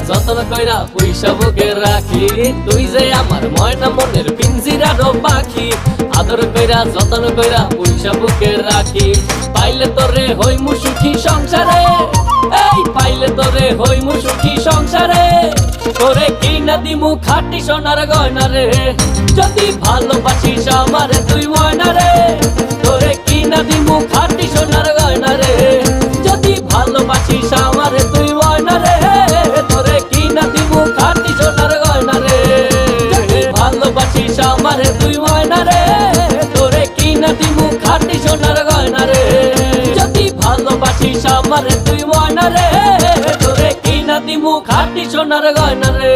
যতন কইরা পয়সা বুকে রাখি, তুই যে আমার ময়না মনের পিঞ্জিরারও পাখি। আদর কইরা যতন কইরা পয়সা বুকে রাখি, পাইলে তোরে হইমু সুখী সংসারে, এই পাইলে তোরে হইমু সুখী সংসারে। তোরে কিনা দিমু খাঁটি সোনার গয়না রে, যদি ভালোবাসিস আমারে তুই ময়না রে। তোরে কিনা দিমু খাঁটি সোনার গয়না রে, যদি ভালোবাসিস আমারে তুই ময়না রে। তোরে কিনা দিমু খাঁটি সোনার গয়না রে, যদি ভালোবাসিস আমারে তুই ময়না রে। তোরে কিনা দিমু খাঁটি সোনার গয়না রে, যদি ভালোবাসিস আমারে তুই ময়না রে। তোরে কিনা দিমু খাঁটি সোনার গয়না রে।